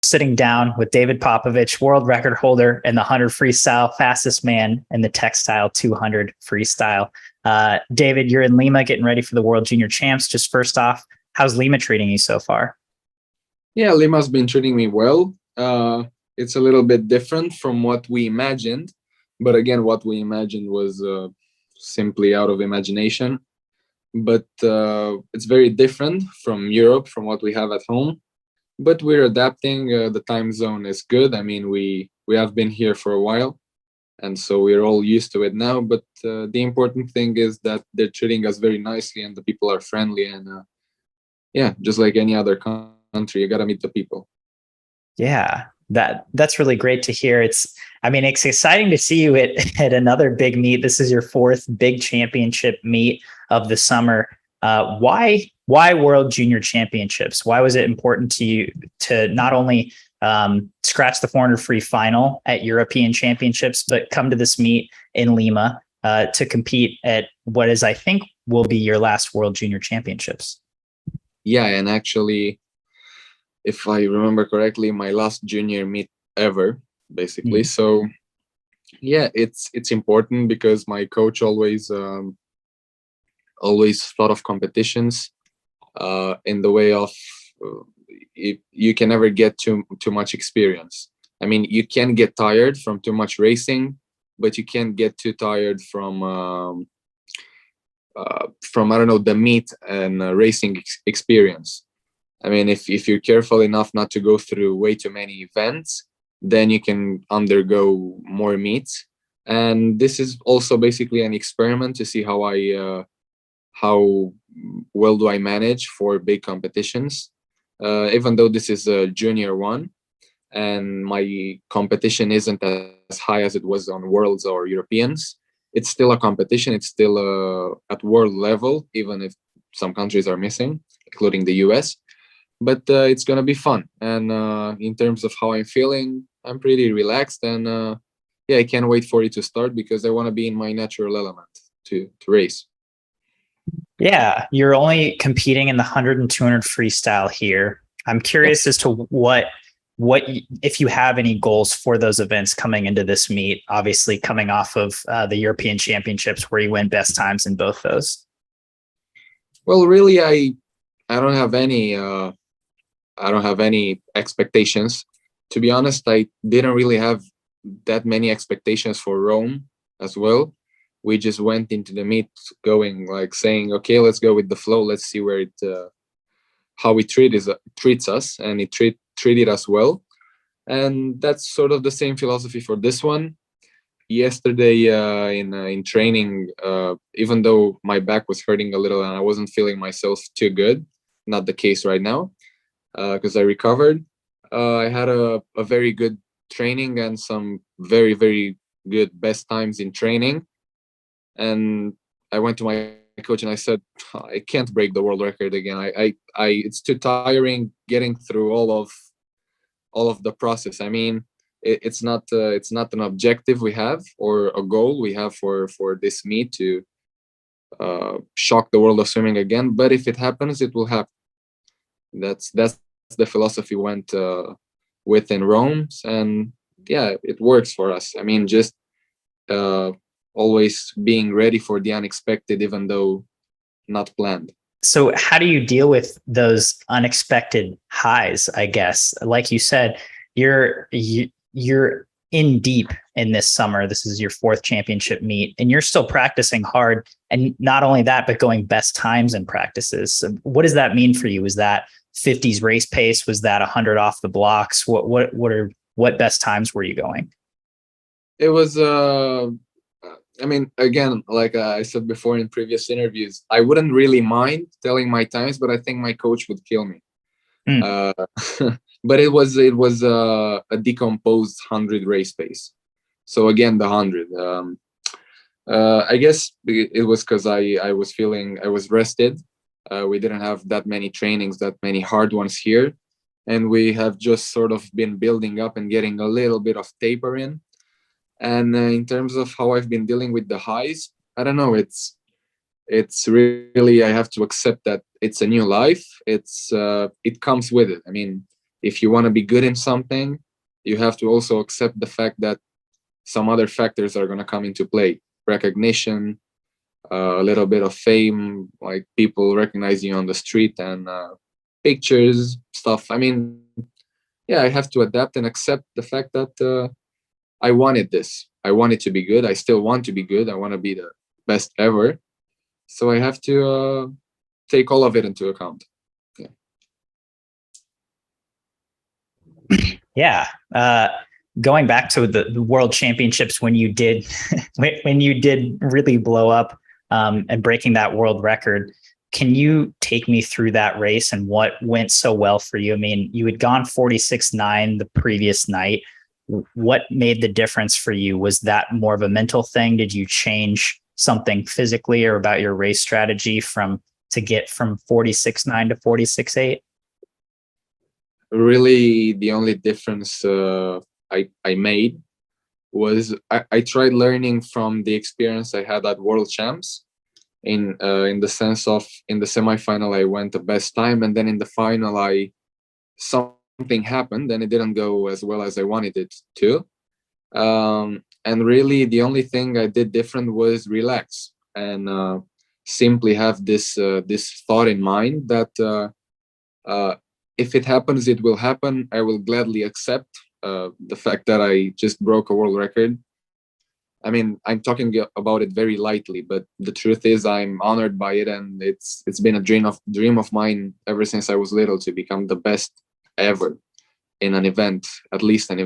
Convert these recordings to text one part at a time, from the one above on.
Sitting down with David Popovici, world record holder in the 100 freestyle, fastest man in the textile 200 freestyle. David, you're in Lima getting ready for the World Junior Champs. Just first off, how's Lima treating you so far? Yeah, Lima's been treating me well. It's a little bit different from what we imagined. But again, what we imagined was simply out of imagination. But it's very different from Europe, from what we have at home. But we're adapting. The time zone is good. I mean, we have been here for a while, and so we're all used to it now. But the important thing is that they're treating us very nicely, and the people are friendly. And yeah, just like any other country, you got to meet the people. Yeah, that's really great to hear. It's exciting to see you at another big meet. This is your fourth big championship meet of the summer. Why World Junior Championships? Why was it important to you to not only scratch the 400 free final at European Championships, but come to this meet in Lima to compete at what is, I think, will be your last World Junior Championships? Yeah, and actually, if I remember correctly, my last junior meet ever, basically. So yeah, it's important because my coach always thought of competitions in the way of you can never get too much experience. I mean, you can get tired from too much racing, but you can't get too tired from I don't know, the meet and racing experience. I mean, if you're careful enough not to go through way too many events, then you can undergo more meets. And this is also basically an experiment to see how well do I manage for big competitions. Even though this is a junior one, and my competition isn't as high as it was on Worlds or Europeans, it's still a competition. It's still at world level, even if some countries are missing, including the US. But it's going to be fun. And in terms of how I'm feeling, I'm pretty relaxed. And yeah, I can't wait for it to start because I want to be in my natural element to race. Yeah, you're only competing in the 100 and 200 freestyle here. I'm curious as to what if you have any goals for those events coming into this meet, obviously coming off of the European Championships where you win best times in both those. Well, really, I don't have any expectations. To be honest, I didn't really have that many expectations for Rome as well. We just went into the meet going like saying, okay, let's go with the flow. Let's see where how it treats us, and it treated us well. And that's sort of the same philosophy for this one. Yesterday in training, even though my back was hurting a little and I wasn't feeling myself too good, not the case right now, because I recovered. I had a very good training and some very, very good best times in training. And I went to my coach and I said, I can't break the world record again. I it's too tiring getting through all of the process. I mean, it's not an objective we have or a goal we have for this meet to shock the world of swimming again. But if it happens, it will happen. That's the philosophy went with in Rome, and yeah, it works for us. I mean, just always being ready for the unexpected, even though not planned. So how do you deal with those unexpected highs? I guess, like you said, you're in deep in this summer. This is your fourth championship meet, and you're still practicing hard. And not only that, but going best times in practices. So what does that mean for you? Is that 50s race pace? Was that 100 off the blocks? What best times were you going? It was I mean, again, like I said before in previous interviews, I wouldn't really mind telling my times, but I think my coach would kill me. But it was a decomposed 100 race pace. So again, the 100. I guess it was because I was rested. We didn't have that many trainings, that many hard ones here, and we have just sort of been building up and getting a little bit of taper in. And in terms of how I've been dealing with the highs, I don't know. It's really, I have to accept that it's a new life. It comes with it. I mean, if you want to be good in something, you have to also accept the fact that some other factors are going to come into play. Recognition, a little bit of fame, like people recognize you on the street, and pictures, stuff. I mean, yeah, I have to adapt and accept the fact that I wanted this. I wanted to be good. I still want to be good. I want to be the best ever. So I have to take all of it into account. Yeah. Going back to the World Championships, when you did when you did really blow up and breaking that world record, can you take me through that race and what went so well for you? I mean, you had gone 46.9 the previous night. What made the difference for you? Was that more of a mental thing? Did you change something physically or about your race strategy to get from 46.9 to 46.8? Really, the only difference I made was I tried learning from the experience I had at World Champs. In the sense of, in the semifinal I went the best time, and then in the final something happened and it didn't go as well as I wanted it to. And really, the only thing I did different was relax and simply have this thought in mind that if it happens, it will happen. I will gladly accept the fact that I just broke a world record. I mean, I'm talking about it very lightly, but the truth is I'm honored by it, and it's been a dream of mine ever since I was little to become the best ever in an event, at least. And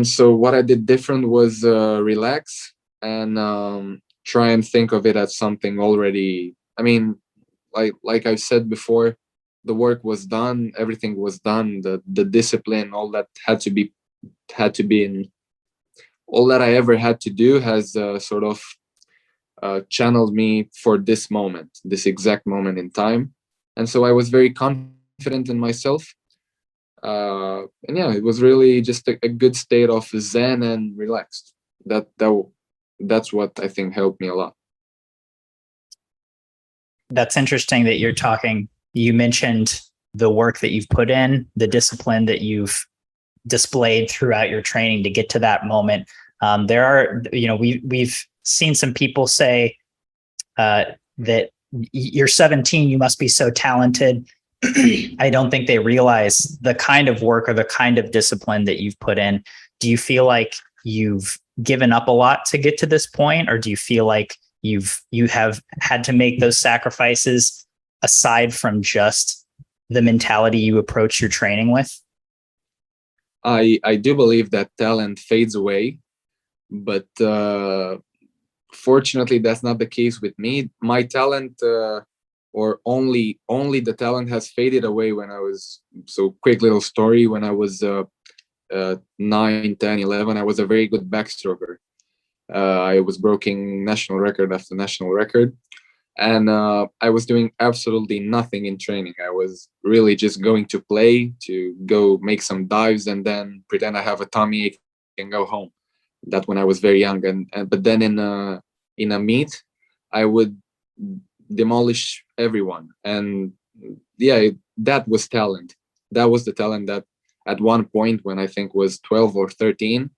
so what I did different was relax and try and think of it as something already. I mean, like I've said before, the work was done, everything was done, the discipline, all that had to be in. All that I ever had to do has sort of channeled me for this moment, this exact moment in time. And so I was very confident in myself. And yeah, it was really just a good state of zen and relaxed. That's what I think helped me a lot. That's interesting that you mentioned the work that you've put in, the discipline that you've displayed throughout your training to get to that moment. There are, we've seen some people say that you're 17, you must be so talented. I don't think they realize the kind of work or the kind of discipline that you've put in. Do you feel like you've given up a lot to get to this point, or do you feel like you have had to make those sacrifices aside from just the mentality you approach your training with? I do believe that talent fades away, but fortunately that's not the case with me. My talent or only the talent has faded away when I was, so quick little story, when I was 9, 10, 11, I was a very good backstroker. I was breaking national record after national record, and I was doing absolutely nothing in training. I was really just going to play, to go make some dives, and then pretend I have a tummy ache and go home. That when I was very young, and but then in a meet, I would demolish everyone, and yeah, that was talent. That was the talent that at one point, when I think was 12 or 13,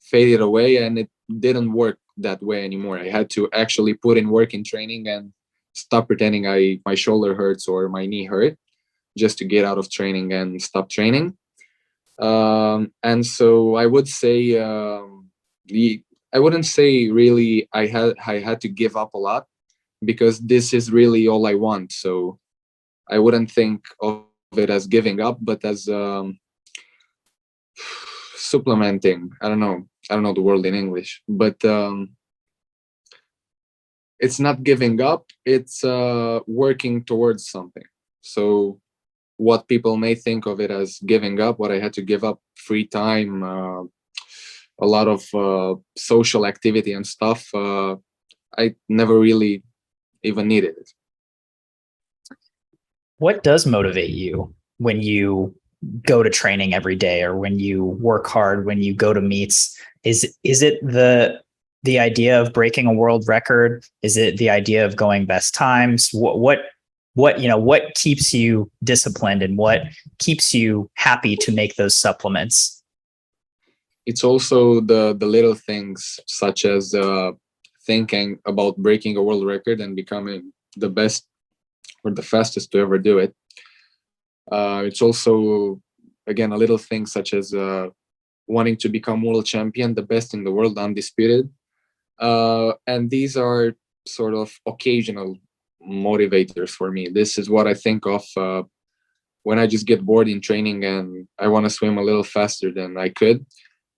faded away, and it didn't work that way anymore. I had to actually put in work in training and stop pretending my shoulder hurts or my knee hurt just to get out of training and stop training. And so I would say I wouldn't say really I had to give up a lot, because this is really all I want. So I wouldn't think of it as giving up, but as supplementing. I don't know the word in English, but it's not giving up, it's working towards something. So what people may think of it as giving up, what I had to give up, free time, a lot of social activity and stuff, I never really even needed it. What does motivate you when you go to training every day, or when you work hard, when you go to meets? Is it the idea of breaking a world record? Is it the idea of going best times? What what keeps you disciplined and what keeps you happy to make those supplements? It's also the little things, such as thinking about breaking a world record and becoming the best or the fastest to ever do it. It's also, again, a little thing such as wanting to become world champion, the best in the world, undisputed. And these are sort of occasional motivators for me. This is what I think of when I just get bored in training and I want to swim a little faster than I could.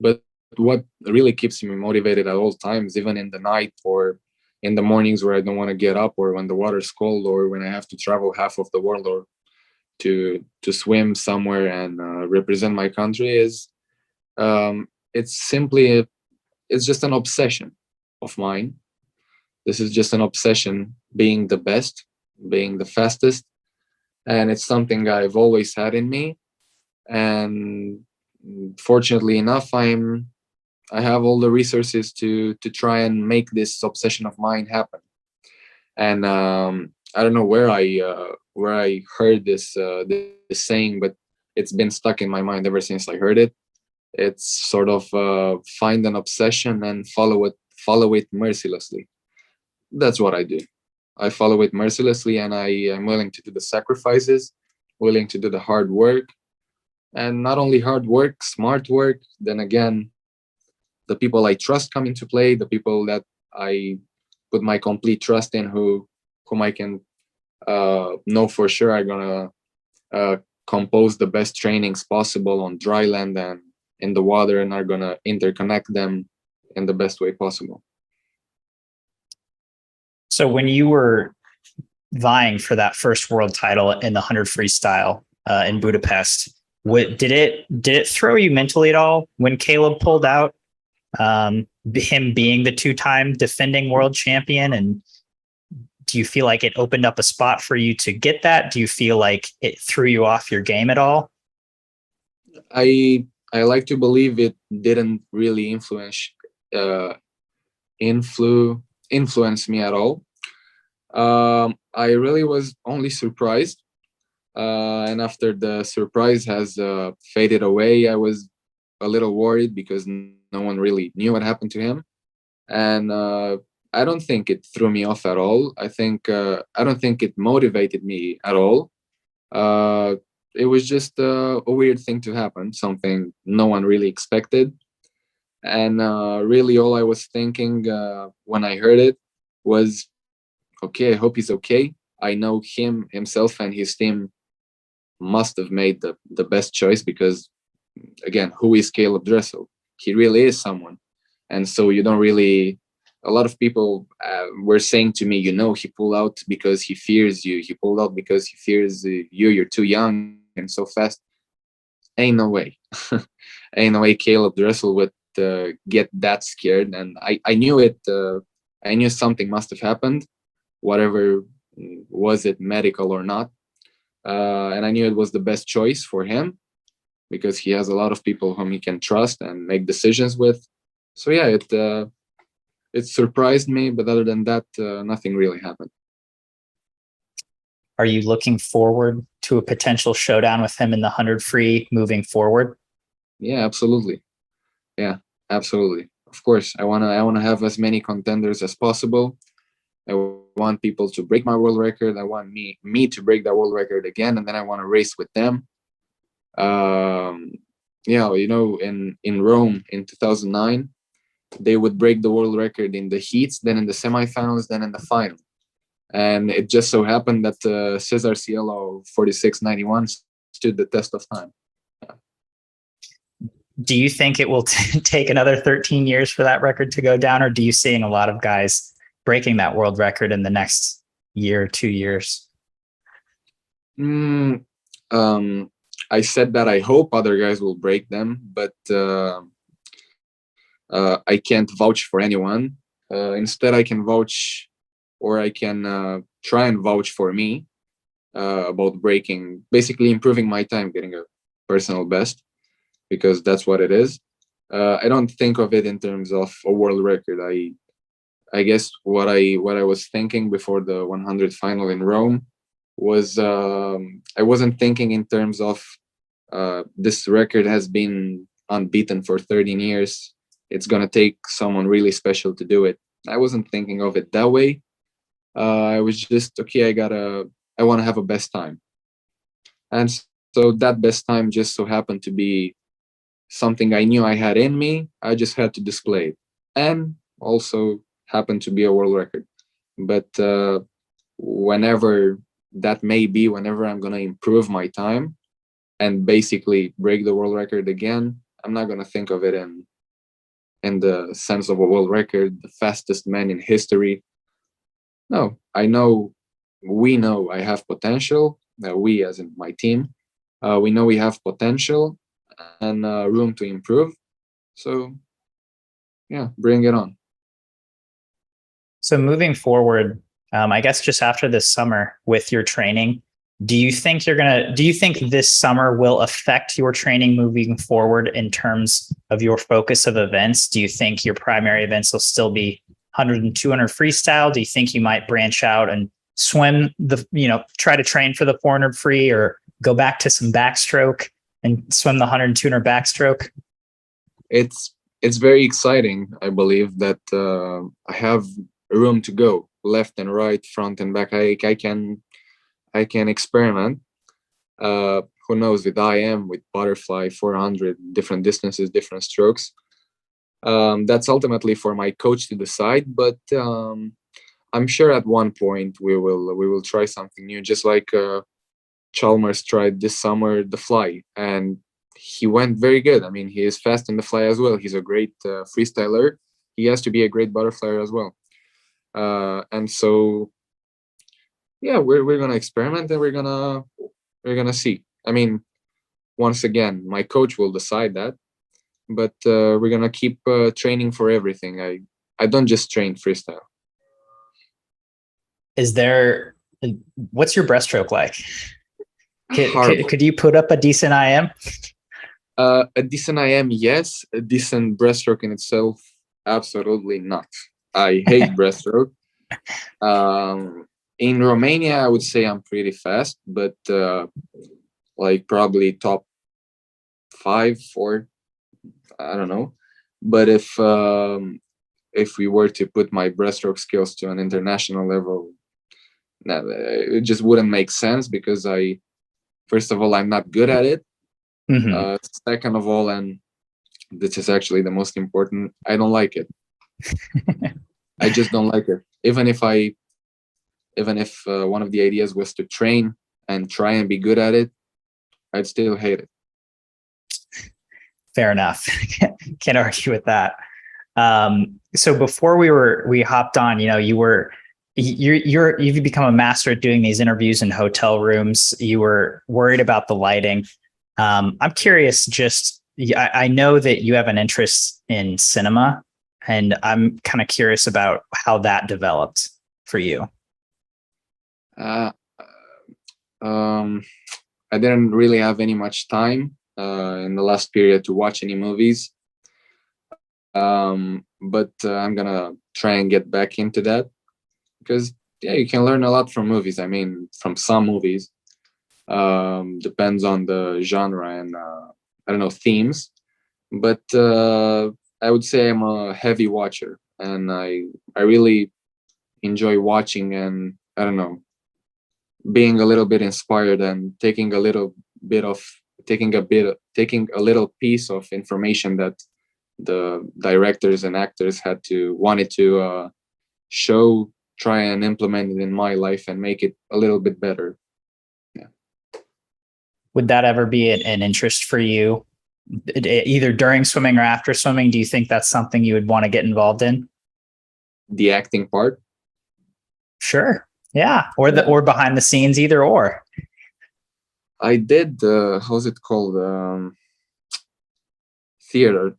But what really keeps me motivated at all times, even in the night or in the mornings where I don't want to get up, or when the water's cold, or when I have to travel half of the world, or to swim somewhere and represent my country, is it's simply it's just an obsession of mine. This is just an obsession, being the best, being the fastest, and it's something I've always had in me. And fortunately enough, I have all the resources to try and make this obsession of mine happen. And I don't know where I heard this saying, but it's been stuck in my mind ever since I heard it. It's sort of find an obsession and follow it mercilessly. That's what I do. I follow it mercilessly, and I am willing to do the sacrifices, willing to do the hard work, and not only hard work, smart work. Then again, the people I trust come into play, the people that I put my complete trust in, whom I can know for sure are gonna compose the best trainings possible on dry land and in the water, and are gonna interconnect them in the best way possible. So when you were vying for that first world title in the 100 freestyle in Budapest, did it throw you mentally at all when Caeleb pulled out? Him being the two-time defending world champion, and do you feel like it opened up a spot for you to get that? Do you feel like it threw you off your game at all? I like to believe it didn't really uh, influence me at all. I really was only surprised, and after the surprise has faded away, I was a little worried because no one really knew what happened to him, and I don't think it threw me off at all. I don't think it motivated me at all. It was just a weird thing to happen, something no one really expected. And really, all I was thinking when I heard it was, okay, I hope he's okay. I know himself and his team must have made the best choice, because, again, who is Caeleb Dressel? He really is someone. And so you don't really, a lot of people were saying to me, he pulled out because he fears you. He pulled out because he fears you. You're too young and so fast. Ain't no way. Ain't no way Caeleb Dressel would get that scared. And I knew it. I knew something must have happened, whatever, was it medical or not. And I knew it was the best choice for him, because he has a lot of people whom he can trust and make decisions with. So yeah, it surprised me, but other than that, nothing really happened. Are you looking forward to a potential showdown with him in the 100 free moving forward? Yeah, absolutely. Yeah, absolutely. Of course, I wanna have as many contenders as possible. I want people to break my world record. I want me to break that world record again, and then I want to race with them. In Rome in 2009, they would break the world record in the heats, then in the semifinals, then in the final. And it just so happened that Cesar Cielo 46.91 stood the test of time. Do you think it will take another 13 years for that record to go down, or do you see a lot of guys breaking that world record in the next year, 2 years? I said that I hope other guys will break them, but I can't vouch for anyone. Instead, I can vouch, or I can try and vouch for me about basically improving my time, getting a personal best, because that's what it is. I don't think of it in terms of a world record. I guess what I was thinking before the 100 final in Rome was I wasn't thinking in terms of this record has been unbeaten for 13 years. It's gonna take someone really special to do it. I wasn't thinking of it that way. I was just okay. I want to have a best time, and so that best time just so happened to be something I knew I had in me. I just had to display it, and also happened to be a world record. But whenever that may be, whenever I'm gonna improve my time and basically break the world record again, I'm not gonna think of it in the sense of a world record, the fastest man in history. No, we know I have potential. We, as in my team, we know we have potential and room to improve. So, yeah, bring it on. So moving forward, I guess just after this summer with your training, do you think this summer will affect your training moving forward in terms of your focus of events? Do you think your primary events will still be 100 and 200 freestyle? Do you think you might branch out and swim try to train for the 400 free, or go back to some backstroke and swim the 100 and 200 backstroke? It's very exciting. I believe that I have room to go left and right, front and back. I can experiment. Who knows, with IM, with butterfly, 400, different distances, different strokes. That's ultimately for my coach to decide, but I'm sure at one point we will try something new, just like Chalmers tried this summer the fly, and he went very good. I mean, he is fast in the fly as well. He's a great freestyler. He has to be a great butterflyer as well. And so, yeah, we're gonna experiment and we're gonna see. I mean, once again, my coach will decide that, but we're gonna keep training for everything. I don't just train freestyle. What's your breaststroke like? Horrible. Could you put up a decent IM? A decent IM, yes. A decent breaststroke in itself, absolutely not. I hate breaststroke. In Romania, I would say I'm pretty fast, but like probably top 5, 4, I don't know. But if we were to put my breaststroke skills to an international level, it just wouldn't make sense, because first of all, I'm not good at it. Mm-hmm. Second of all, and this is actually the most important, I don't like it. I just don't like it. Even if one of the ideas was to train and try and be good at it, I'd still hate it. Fair enough. Can't argue with that. So before we hopped on, you've become a master at doing these interviews in hotel rooms. You were worried about the lighting. I'm curious, I know that you have an interest in cinema, and I'm kind of curious about how that developed for you. I didn't really have any much time in the last period to watch any movies. But I'm gonna try and get back into that, because you can learn a lot from movies. I mean, from some movies. Depends on the genre and I don't know, themes. But I would say I'm a heavy watcher, and I really enjoy watching, and I don't know, being a little bit inspired and taking a little piece of information that the directors and actors wanted to show, try and implement it in my life and make it a little bit better. Yeah. Would that ever be an interest for you, either during swimming or after swimming? Do you think that's something you would want to get involved in? The acting part? Sure. Yeah. Or behind the scenes, either or. I did how's it called? Theater.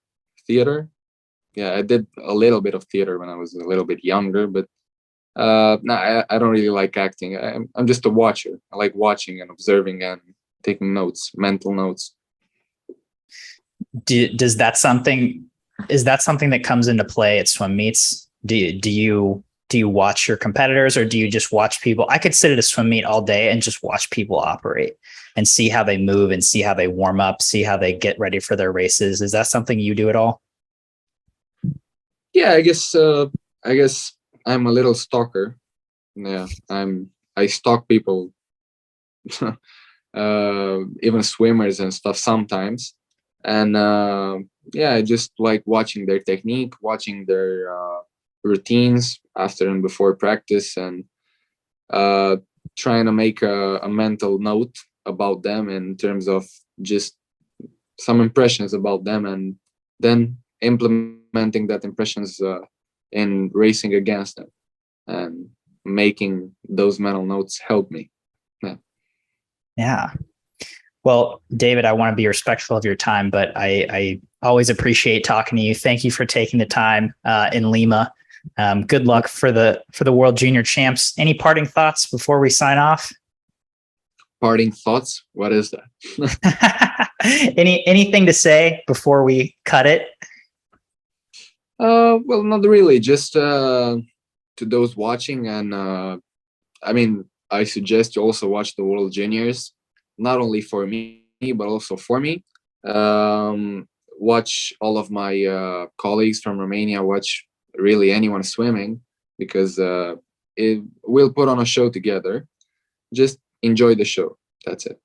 Yeah, I did a little bit of theater when I was a little bit younger, but no, I don't really like acting. I'm just a watcher. I like watching and observing and taking notes, mental notes. Is that something that comes into play at swim meets? Do you Do you watch your competitors, or do you just watch people? I could sit at a swim meet all day and just watch people operate and see how they move and see how they warm up, see how they get ready for their races. Is that something you do at all? Yeah, I guess I'm a little stalker. Yeah, I stalk people, even swimmers and stuff sometimes. And yeah, I just like watching their technique, watching their routines after and before practice, and uh, trying to make a mental note about them in terms of just some impressions about them, and then implementing that impressions in racing against them, and making those mental notes help me. Yeah. Yeah. Well, David, I want to be respectful of your time, but I always appreciate talking to you. Thank you for taking the time in Lima. Good luck for the World Junior Champs. Any parting thoughts before we sign off? Parting thoughts? What is that? Anything to say before we cut it? Well, not really. Just to those watching, and I mean, I suggest you also watch the World Juniors, not only for me but also for me. Watch all of my colleagues from Romania. Watch really anyone swimming, because it will put on a show together. Just enjoy the show. That's it.